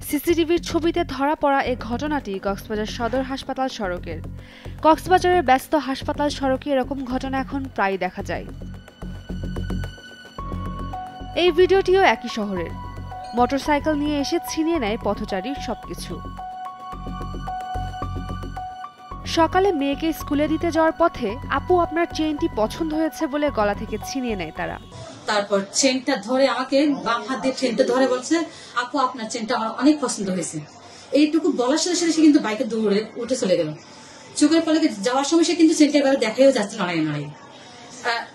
সিসিটিভির ছবিতে ধরা পড়া এই ঘটনাটি কক্সবাজার সদর হাসপাতাল সড়কের। কক্সবাজারের ব্যস্ত হাসপাতাল সড়কে এরকম ঘটনা এখন প্রায় দেখা যায়। এই ভিডিওটিও একই শহরের। মোটরসাইকেল নিয়ে এসে ছিনিয়ে নেয় পথচারীর সবকিছু। সকালে মেয়েকে স্কুলে দিতে যাওয়ার পথে আপু আপনার চেইনটি পছন্দ হয়েছে বলে গলা থেকে ছিনিয়ে নেয় তারা। তারপর চেনটা ধরে আমাকে বাম হাত দিয়ে চেনটা ধরে বলছে, আপু আপনার চেনটা আমার অনেক পছন্দ হয়েছে। এইটুকু বলার সাথে সাথে সে কিন্তু বাইকে দৌড়ে উঠে চলে গেল। চোখের পলকে যাওয়ার সময় সে কিন্তু চেনটা এবার দেখাইও যাচ্ছে লড়াই লড়াই।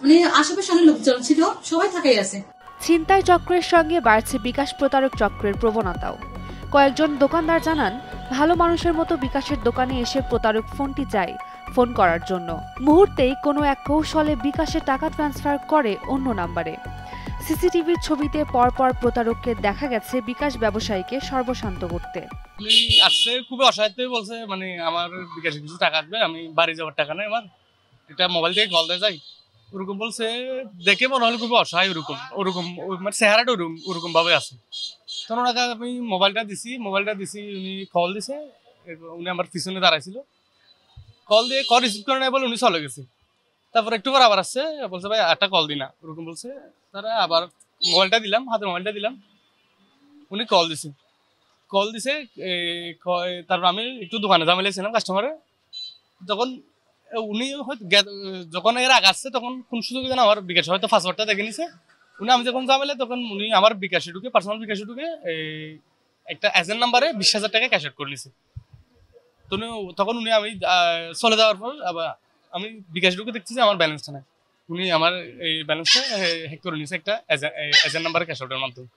মানে আশেপাশে অনেক লোকজন ছিল, সবাই থাকাই আছে। ছিনতাই চক্রের সঙ্গে বাড়ছে বিকাশ প্রতারক চক্রের প্রবণতাও। কয়েকজন দোকানদার জানান, ভালো মানুষের মতো বিকাশের দোকানে এসে প্রতারক ফোনটি চায় ফোন করার জন্য। মুহূর্তেই কোনো এক কৌশলে বিকাশে টাকা ট্রান্সফার করে অন্য নাম্বারে। সিসিটিভির ছবিতে পরপর প্রতারককে দেখা গেছে বিকাশ ব্যবসায়ীকে সর্বশান্ত করতে। আসছে খুবই অসহায় বলছে, মানে আমার বিকাশে কিছু টাকা আসবে, আমি বাড়ি যাওয়ার টাকা নেই আমার, এটা মোবাইল থেকে কল দিয়ে যাই ওরকম বলছে। দেখে মনে হলো খুবই অসহায়, ওরকম মানে চেহারাটা ওরকম ভাবে আছে। তখন ওনাকে আমি মোবাইলটা দিছি, উনি কল দিছে, উনি আমার পিছনে দাঁড়াইছিল, কল দিয়ে কল রিসিভ করে নেয় বলে উনি চলে গেছে। তারপর একটু পর আবার আসছে, বলছে ভাই একটা কল দিনা, ওরকম বলছে। তারা আবার হাতে মোবাইলটা দিলাম, উনি কল দিছে। তারপর আমি একটু দোকানে জামাইলাইছিলাম কাস্টমারে, তখন উনি হয়তো যখন এর আগে আসছে তখন কোন সুযোগে যেন আমার বিকাশ হয়তো পাসওয়ার্ডটা দেখে নিছে। আমি যখন জামাইলে তখন উনি আমার বিকাশে ঢুকে, পার্সোনাল বিকাশে ঢুকে একটা এজেন্ট নাম্বারে 20,000 টাকা ক্যাশ আউট করে নিছে। তখন উনি আমি চলে যাওয়ার পর আবার আমি বিকাশ ঢুকে দেখছি যে আমার ব্যালেন্সটা নাই। উনি আমার এই ব্যালেন্সটা হ্যাক করে নিছে একটা এজেন্ট নাম্বারে ক্যাশ আউটের মাধ্যমে।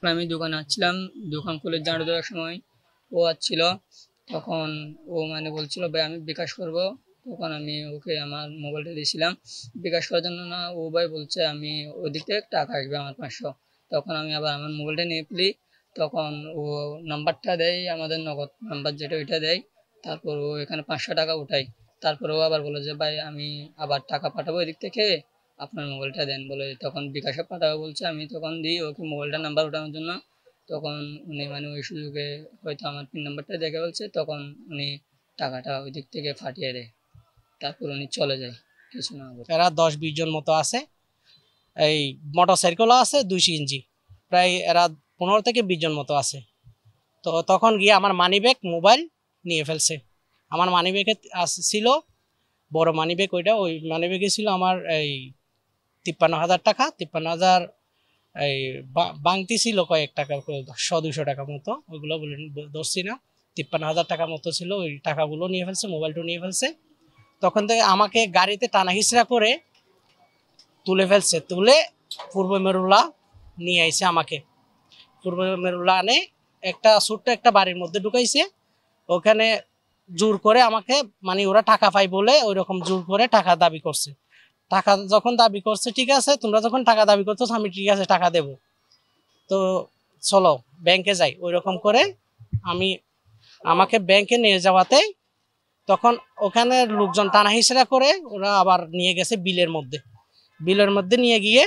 আমি দোকানে আসছিলাম, দোকান খুলে ঝাড়ু দেওয়ার সময় ও আসছিল, তখন ও মানে বলছিল ভাই আমি বিকাশ করব। তখন আমি ওকে আমার মোবাইলটা দিয়েছিলাম বিকাশ করার জন্য। না, ও ভাই বলছে আমি ওদিক থেকে টাকা আসবে আমার 500। তখন আমি আবার আমার মোবাইলটা নিয়ে ফেলি, তখন ও নাম্বারটা দেয়, আমাদের নগদ নাম্বার যেটা ওইটা দেয়। তারপর ও এখানে 500 টাকা উঠাই। তারপর ও আবার বলে যে ভাই আমি আবার টাকা পাঠাবো এদিক থেকে, আপনার মোবাইলটা দেন বলে। তখন বিকাশে পাঠাবো বলছে, আমি তখন দিই ওকে মোবাইলটা নাম্বার ওঠানোর জন্য। তখন উনি মানে ওই সুযোগে হয়তো আমার পিন নাম্বারটা দেখে বলছে, তখন উনি টাকাটা ওই দিক থেকে ফাটিয়ে দেয়। তারপর উনি চলে যায় কিছু না বলে। এরা 10-20 জন মতো আছে, এই মোটর সাইকেলও আছে 200 ইঞ্চি, প্রায় এরা 15 থেকে 20 জন মতো আছে। তো তখন গিয়ে আমার মানিব্যাগ মোবাইল নিয়ে ফেলছে। আমার মানিব্যাগে ছিল বড় মানিব্যাগ, ওই মানিব্যাগে ছিল আমার এই 53,000 টাকা, 53,000 এই বাংতি ছিল কয়েক টাকা, 100-200 টাকা মতো, ওইগুলো বলে ধরছি না। 53,000 টাকা মতো ছিল, ওই টাকাগুলো নিয়ে ফেলছে, মোবাইলটা নিয়ে ফেলছে। তখন থেকে আমাকে গাড়িতে টানা হিচড়া করে তুলে ফেলছে, তুলে পূর্ব মেরুলা নিয়ে আইছে আমাকে। পূর্ব মেরুলা আনে একটা ছোট্ট একটা বাড়ির মধ্যে ঢুকাইছে। ওখানে জোর করে আমাকে, মানে ওরা টাকা পাই বলে ওই রকম জোর করে টাকা দাবি করছে। টাকা যখন দাবি করছে, ঠিক আছে তোমরা যখন টাকা দাবি করছো আমি ঠিক আছে টাকা দেব, তো চলো ব্যাংকে যাই। ওই রকম করে আমাকে ব্যাংকে নিয়ে যাওয়াতে তখন ওখানে লোকজন টানা হিসেবা করে ওরা আবার নিয়ে গেছে বিলের মধ্যে নিয়ে গিয়ে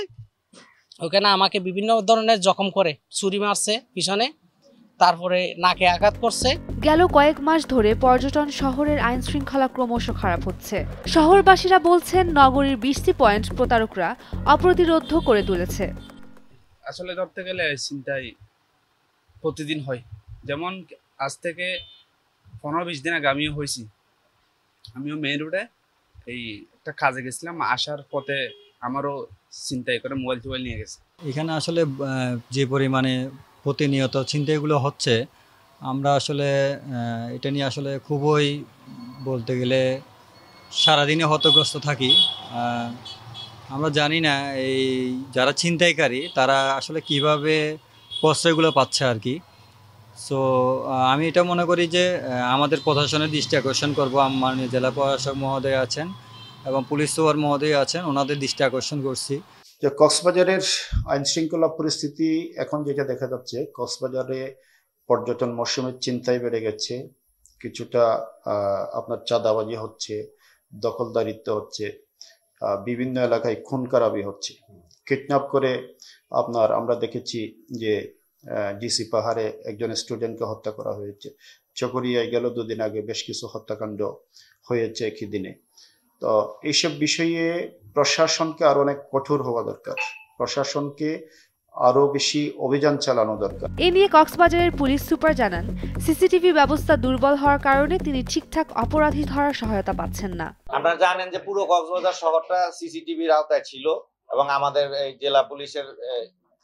ওখানে আমাকে বিভিন্ন ধরনের জখম করে, ছুরি মারছে পিছনে, তারপরে নাকে আঘাত করছে। গেল কয়েক মাস ধরে পর্যটন শহরের আইন শৃঙ্খলা ক্রমশ খারাপ হচ্ছে। শহরবাসীরা বলছেন নগরীর 20টি পয়েন্ট প্রতারকরা অপ্রতিরোধ্য করে তুলেছে। আসলে ধরতে গেলে চিন্তাই প্রতিদিন হয়। যেমন আজ থেকে 15-20 দিন আগে আমিও হয়েছি। আমিও মেইন রোডে এই একটা কাজে গেছিলাম, আসার পথে আমারও ছিনতাই করে মোবাইল নিয়ে গেছে। এখানে আসলে যে পরিমাণে প্রতিনিয়ত ছিনতাইগুলো হচ্ছে, আমরা আসলে এটা নিয়ে আসলে খুবই বলতে গেলে সারাদিনে হতগ্রস্ত থাকি। আমরা জানি না এই যারা ছিনতাইকারী তারা আসলে কিভাবে প্রশ্রয়গুলো পাচ্ছে আর কি। সো আমি এটা মনে করি যে আমাদের প্রশাসনের দৃষ্টি আকর্ষণ করবো, মাননীয় জেলা প্রশাসক মহোদয় আছেন এবং পুলিশ সুপার মহোদয় আছেন, ওনাদের দৃষ্টি আকর্ষণ করছি যে কক্সবাজারের আইন শৃঙ্খলা পরিস্থিতি এখন যেটা দেখা যাচ্ছে, কক্সবাজারে পর্যটন মৌসুমের ছিনতাই বেড়ে গেছে, কিছুটা আপনার চাঁদাবাজি হচ্ছে, দখলদারিত্ব হচ্ছে, বিভিন্ন এলাকায় খুন খারাপি হচ্ছে, কিডন্যাপ করে আমরা দেখেছি যে ডিসি পাহাড়ে একজন স্টুডেন্টকে হত্যা করা হয়েছে। চকরিয়ায় গেল 2 দিন আগে বেশ কিছু হত্যাকাণ্ড হয়েছে একই দিনে। তো এইসব বিষয়ে প্রশাসনকে আরো অনেক কঠোর হওয়া দরকার, প্রশাসনকে আরো বেশি অভিযান চালানো দরকার। এ নিয়ে কক্সবাজারের পুলিশ সুপার জানান, সিসিটিভি ব্যবস্থা দুর্বল হওয়ার কারণে তিনি ঠিকঠাক অপরাধী ধরার সহায়তা পাচ্ছেন না। আপনারা জানেন যে পুরো কক্সবাজার শহরটা সিসিটিভির আওতায় ছিল এবং আমাদের এই জেলা পুলিশের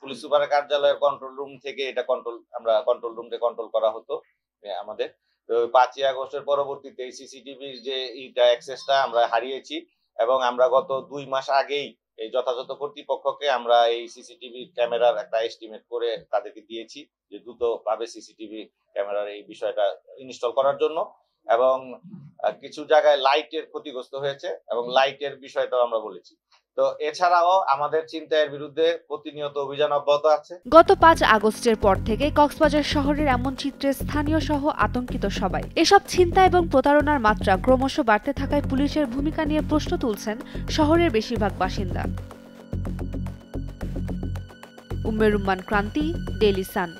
পুলিশ সুপারের কার্যালয়ের কন্ট্রোল রুম থেকে এটা কন্ট্রোল রুমে কন্ট্রোল করা হতো আমাদের। 5ই আগস্টের পরবর্তীতে এই সিসিটিভির যে অ্যাক্সেসটা আমরা হারিয়েছি এবং আমরা গত 2 মাস আগেই এই যথাযথ কর্তৃপক্ষকে আমরা এই সিসিটিভি ক্যামেরার একটা এস্টিমেট করে তাদেরকে দিয়েছি যে দ্রুতভাবে সিসিটিভি ক্যামেরার এই বিষয়টা ইনস্টল করার জন্য। এবং কিছু জায়গায় লাইটের ক্ষতিগ্রস্ত হয়েছে এবং লাইটের বিষয়টাও আমরা বলেছি। তো এছাড়াও আমাদের ছিনতাইয়ের বিরুদ্ধে প্রতিনিয়ত অভিযান অব্যাহত আছে। গত 5 আগস্টের পর থেকে কক্সবাজার শহরের এমন চিত্রে স্থানীয় সহ আতঙ্কিত সবাই। এসব ছিনতাই এবং প্রতারণার মাত্রা ক্রমশ বাড়তে থাকায় পুলিশের ভূমিকা নিয়ে প্রশ্ন তুলছেন শহরের বেশিরভাগ বাসিন্দা। উম্মে রুম্মান ক্রান্তি, ডেইলি সান।